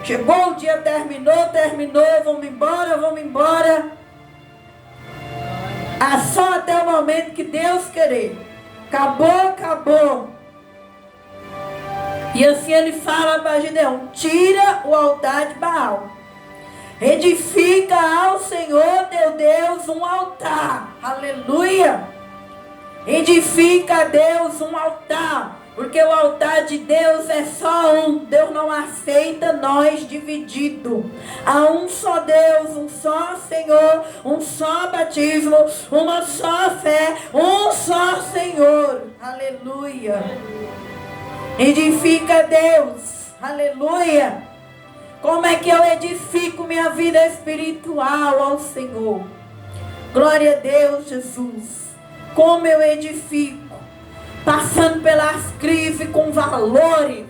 Chegou o dia, terminou, vamos embora. Só até o momento que Deus querer. Acabou. E assim ele fala para Gideão, tira o altar de Baal. Edifica ao Senhor teu Deus um altar. Aleluia. Edifica a Deus um altar. Porque o altar de Deus é só um. Deus não aceita nós divididos. Há um só Deus, um só Senhor, um só batismo, uma só fé, um só Senhor. Aleluia. Edifica a Deus. Aleluia. Como é que eu edifico minha vida espiritual ao Senhor? Glória a Deus, Jesus. Como eu edifico? Passando pelas crises com valores.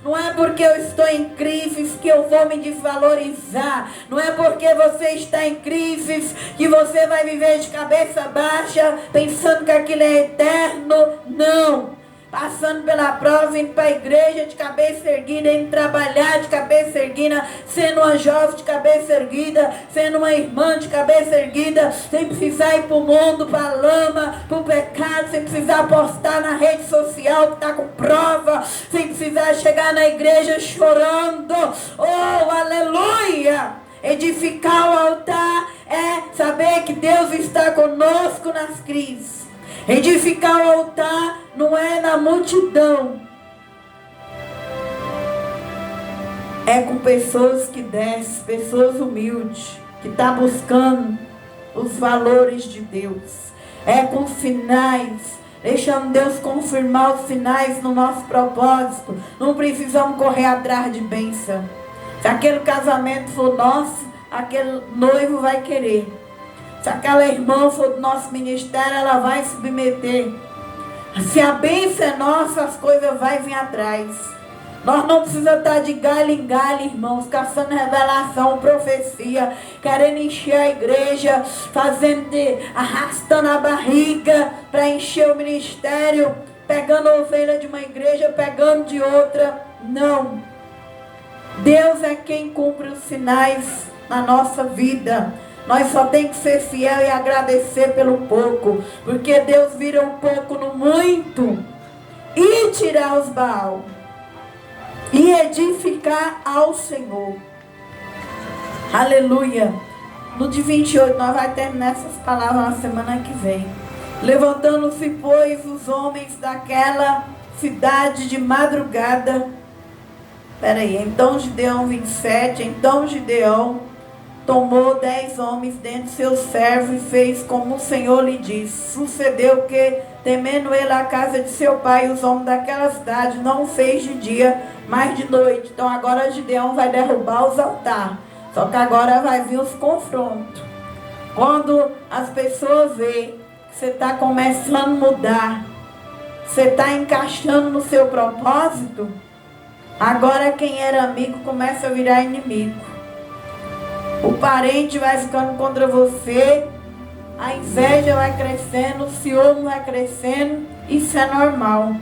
Não é porque eu estou em crises que eu vou me desvalorizar. Não é porque você está em crises que você vai viver de cabeça baixa, pensando que aquilo é eterno. Não. Passando pela prova, indo para a igreja de cabeça erguida, indo trabalhar de cabeça erguida, sendo uma jovem de cabeça erguida, sendo uma irmã de cabeça erguida, sem precisar ir para o mundo, para a lama, para o pecado, sem precisar postar na rede social que está com prova, sem precisar chegar na igreja chorando. Oh, aleluia! Edificar o altar é saber que Deus está conosco nas crises. Edificar o altar não é na multidão. É com pessoas que descem, pessoas humildes, que estão buscando os valores de Deus. É com sinais, deixando Deus confirmar os sinais no nosso propósito. Não precisamos correr atrás de bênção. Se aquele casamento for nosso, aquele noivo vai querer. Se aquela irmã for do nosso ministério, ela vai submeter. Se a bênção é nossa, as coisas vão vir atrás. Nós não precisamos estar de galho em galho, irmãos, caçando revelação, profecia, querendo encher a igreja, arrastando a barriga para encher o ministério, pegando a ovelha de uma igreja, pegando de outra. Não. Deus é quem cumpre os sinais na nossa vida. Nós só temos que ser fiel e agradecer pelo pouco, porque Deus vira o pouco no muito e tirar os Baal e edificar ao Senhor. Aleluia. No de 28, nós vamos terminar essas palavras na semana que vem. Levantando-se, pois, os homens daquela cidade de madrugada. Então Gideão 27, então Gideão tomou 10 homens dentre seus servos e fez como o Senhor lhe disse. Sucedeu que, temendo ele a casa de seu pai, os homens daquela cidade não o fez de dia, mas de noite. Então agora Gideão vai derrubar os altares. Só que agora vai vir os confrontos. Quando as pessoas veem que você está começando a mudar, você está encaixando no seu propósito, agora quem era amigo começa a virar inimigo. O parente vai ficando contra você, a inveja vai crescendo, o ciúme vai crescendo. Isso é normal.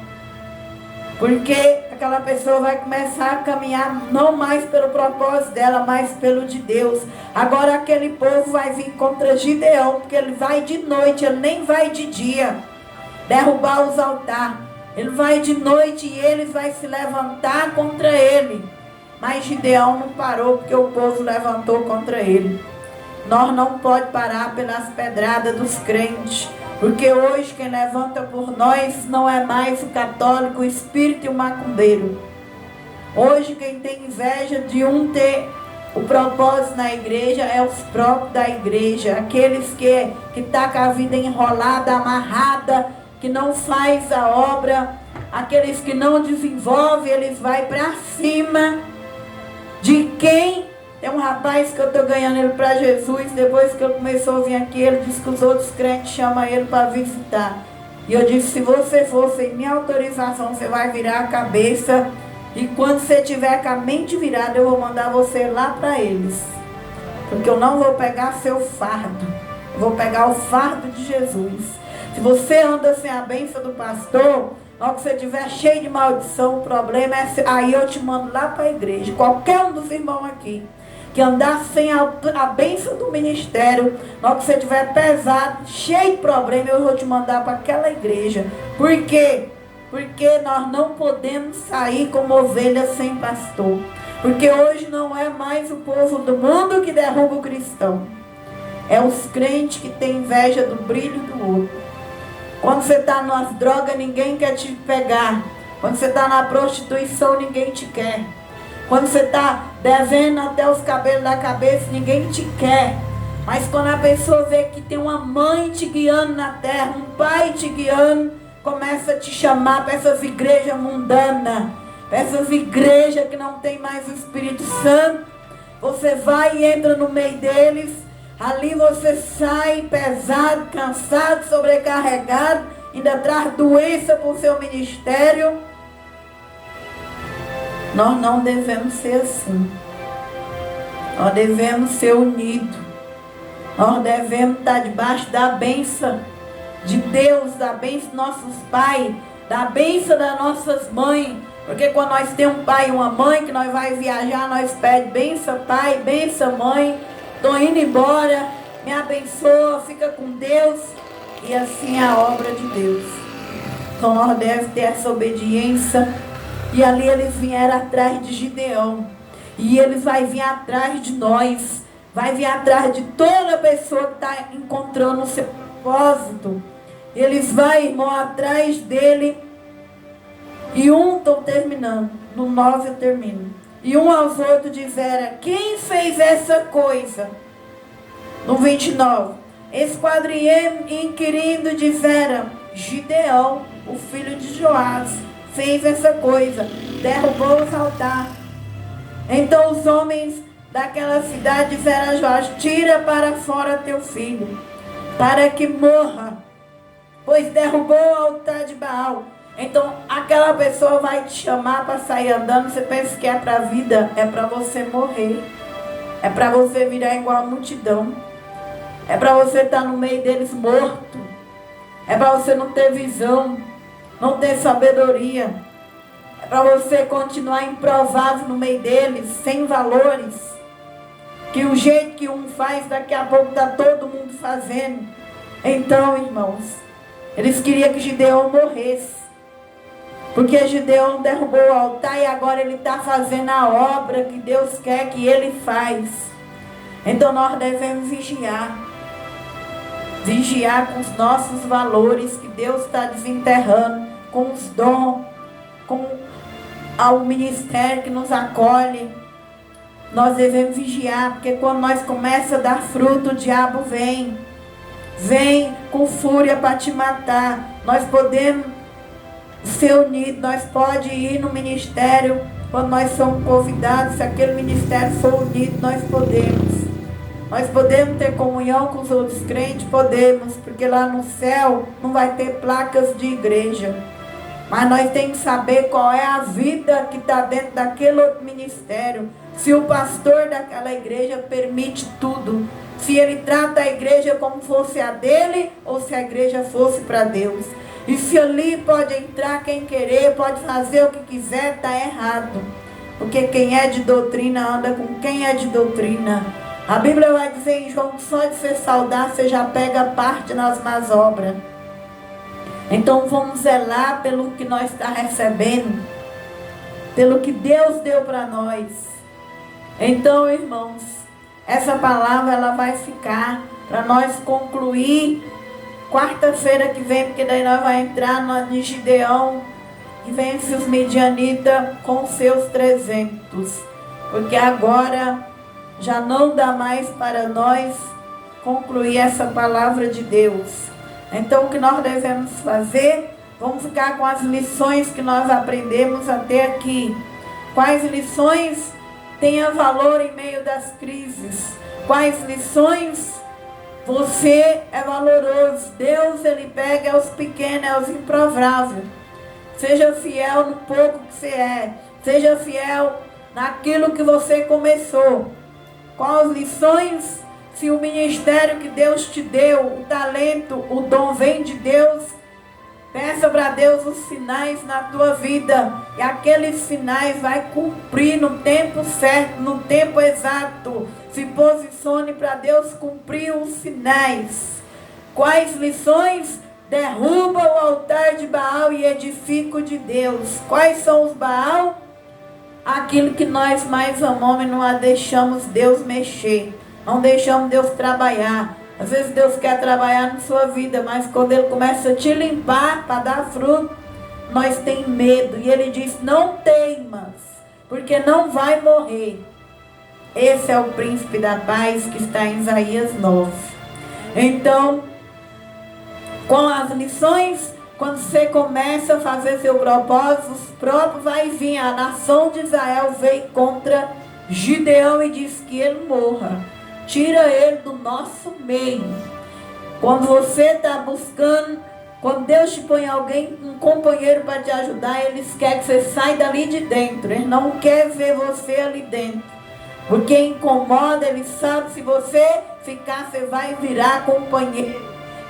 Porque aquela pessoa vai começar a caminhar não mais pelo propósito dela, mas pelo de Deus. Agora aquele povo vai vir contra Gideão, porque ele vai de noite, ele nem vai de dia derrubar os altares. Ele vai de noite e eles vão se levantar contra ele. Mas Gideão não parou, porque o povo levantou contra ele. Nós não podemos parar pelas pedradas dos crentes, porque hoje quem levanta por nós não é mais o católico, o espírito e o macumbeiro. Hoje quem tem inveja de um ter o propósito na igreja é os próprios da igreja. Aqueles que tá com a vida enrolada, amarrada, que não faz a obra, aqueles que não desenvolvem, eles vão para cima de quem. Tem um rapaz que eu estou ganhando ele para Jesus. Depois que ele começou a vir aqui, ele disse que os outros crentes chamam ele para visitar. E eu disse, se você for sem minha autorização, você vai virar a cabeça. E quando você tiver com a mente virada, eu vou mandar você lá para eles. Porque eu não vou pegar seu fardo. Eu vou pegar o fardo de Jesus. Se você anda sem a bênção do pastor, na hora que você estiver cheio de maldição, o problema é... Aí eu te mando lá para a igreja. Qualquer um dos irmãos aqui que andar sem a bênção do ministério, na hora que você estiver pesado, cheio de problema, eu vou te mandar para aquela igreja. Por quê? Porque nós não podemos sair como ovelhas sem pastor. Porque hoje não é mais o povo do mundo que derruba o cristão. É os crentes que têm inveja do brilho do outro. Quando você está nas drogas, ninguém quer te pegar. Quando você está na prostituição, ninguém te quer. Quando você está devendo até os cabelos da cabeça, ninguém te quer. Mas quando a pessoa vê que tem uma mãe te guiando na terra, um pai te guiando, começa a te chamar para essas igrejas mundanas, para essas igrejas que não tem mais o Espírito Santo. Você vai e entra no meio deles. Ali você sai pesado, cansado, sobrecarregado, ainda traz doença para o seu ministério. Nós não devemos ser assim. Nós devemos ser unidos. Nós devemos estar debaixo da bênção de Deus, da bênção dos nossos pais, da bênção das nossas mães. Porque quando nós temos um pai e uma mãe, que nós vai viajar, nós pedimos bênção pai, bênção mãe. Estou indo embora, me abençoa, fica com Deus. E assim é a obra de Deus. Então nós devemos ter essa obediência. E ali eles vieram atrás de Gideão. E eles vão vir atrás de nós. Vai vir atrás de toda pessoa que está encontrando o seu propósito. Eles vão, irmão, atrás dele. E estou terminando. No 9 eu termino. E aos outros disseram, quem fez essa coisa? No 29. Esquadrinhando e inquirindo disseram, Gideão, o filho de Joás, fez essa coisa, derrubou os altares. Então os homens daquela cidade disseram a Joás, tira para fora teu filho, para que morra, pois pois derrubou o altar de Baal. Então aquela pessoa vai te chamar para sair andando. Você pensa que é para a vida? É para você morrer. É para você virar igual a multidão. É para você estar no meio deles morto. É para você não ter visão, não ter sabedoria. É para você continuar improvável no meio deles, sem valores. Que o jeito que um faz, daqui a pouco está todo mundo fazendo. Então, irmãos, eles queriam que Gideão morresse. Porque Gideão derrubou o altar e agora ele está fazendo a obra que Deus quer que ele faz. Então nós devemos vigiar. Vigiar com os nossos valores que Deus está desenterrando, com os dons, com o ministério que nos acolhe. Nós devemos vigiar, porque quando nós começamos a dar fruto, o diabo vem com fúria para te matar. Nós podemos ser unidos, nós podemos ir no ministério, quando nós somos convidados, se aquele ministério for unido, nós podemos. Nós podemos ter comunhão com os outros crentes? Podemos, porque lá no céu não vai ter placas de igreja. Mas nós temos que saber qual é a vida que está dentro daquele outro ministério. Se o pastor daquela igreja permite tudo. Se ele trata a igreja como fosse a dele, ou se a igreja fosse para Deus. E se ali pode entrar quem querer, pode fazer o que quiser, está errado. Porque quem é de doutrina anda com quem é de doutrina. A Bíblia vai dizer em João que só de ser saudável você já pega parte nas más obras. Então vamos zelar pelo que nós estamos recebendo, pelo que Deus deu para nós. Então, irmãos, essa palavra ela vai ficar para nós concluir quarta-feira que vem, porque daí nós vamos entrar no Gideão que vence os midianitas com seus 300. Porque agora já não dá mais para nós concluir essa palavra de Deus. Então o que nós devemos fazer? Vamos ficar com as lições que nós aprendemos até aqui. Quais lições tenham valor em meio das crises? Quais lições você é valoroso? Deus, ele pega os pequenos, é os improváveis. Seja fiel no pouco que você é. Seja fiel naquilo que você começou. Quais lições? Se o ministério que Deus te deu, o talento, o dom vem de Deus, peça para Deus os sinais na tua vida. E aqueles sinais vai cumprir no tempo certo, no tempo exato. Se posicione para Deus cumprir os sinais. Quais lições? Derruba o altar de Baal e edifica o de Deus. Quais são os Baal? Aquilo que nós mais amamos e não deixamos Deus mexer. Não deixamos Deus trabalhar. Às vezes Deus quer trabalhar na sua vida, mas quando Ele começa a te limpar para dar fruto, nós temos medo. E Ele diz, não temas, porque não vai morrer. Esse é o príncipe da paz que está em Isaías 9. Então, com as lições, quando você começa a fazer seu propósito, os próprios vai vir. A nação de Israel veio contra Gideão e diz que ele morra. Tira ele do nosso meio. Quando você está buscando, quando Deus te põe alguém, um companheiro para te ajudar, eles querem que você saia dali de dentro. Eles não querem ver você ali dentro. Porque incomoda, ele sabe, se você ficar, você vai virar companheiro.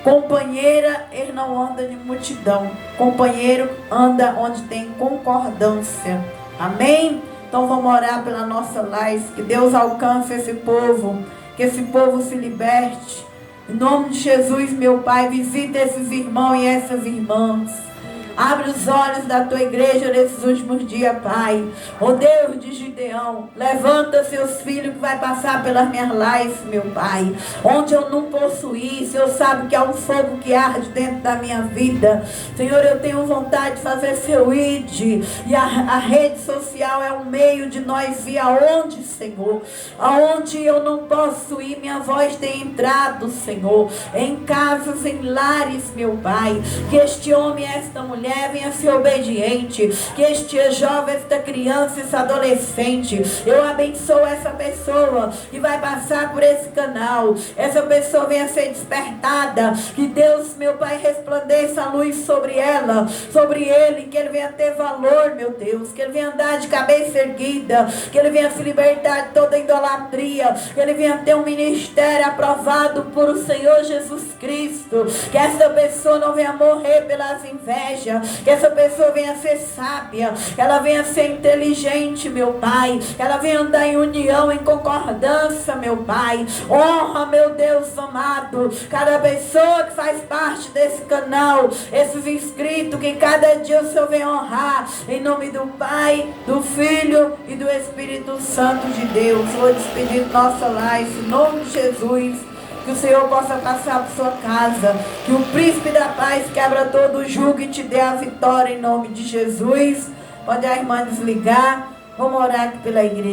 Companheira, ele não anda de multidão. Companheiro anda onde tem concordância. Amém? Então vamos orar pela nossa live. Que Deus alcance esse povo. Que esse povo se liberte. Em nome de Jesus, meu Pai, visita esses irmãos e essas irmãs. Abre os olhos da tua igreja nesses últimos dias, Pai. Ó Deus de Gideão, levanta seus filhos que vai passar pelas minhas lives, meu Pai. Onde eu não possuí, o Senhor sabe que há um fogo que arde dentro da minha vida. Senhor, eu tenho vontade de fazer seu ID. E a rede social é um meio de nós ir aonde, Senhor. Aonde eu não posso ir, minha voz tem entrado, Senhor. Em casas, em lares, meu Pai. Que este homem e esta mulher mulher venha ser obediente, que este jovem, esta criança, esse adolescente, eu abençoo essa pessoa que vai passar por esse canal, essa pessoa venha ser despertada, que Deus, meu Pai, resplandeça a luz sobre ela, sobre ele, que ele venha ter valor, meu Deus, que ele venha andar de cabeça erguida, que ele venha se libertar de toda idolatria, que ele venha ter um ministério aprovado por o Senhor Jesus Cristo, que essa pessoa não venha morrer pelas invejas, que essa pessoa venha ser sábia, que ela venha ser inteligente, meu Pai, que ela venha andar em união, em concordância, meu Pai. Honra, meu Deus amado, cada pessoa que faz parte desse canal, esses inscritos, que cada dia o Senhor venha honrar, em nome do Pai, do Filho e do Espírito Santo de Deus. Vou despedir nossa live, em nome de Jesus. Que o Senhor possa passar por sua casa, que o príncipe da paz quebra todo o jugo e te dê a vitória em nome de Jesus. Pode a irmã desligar. Vamos orar aqui pela igreja.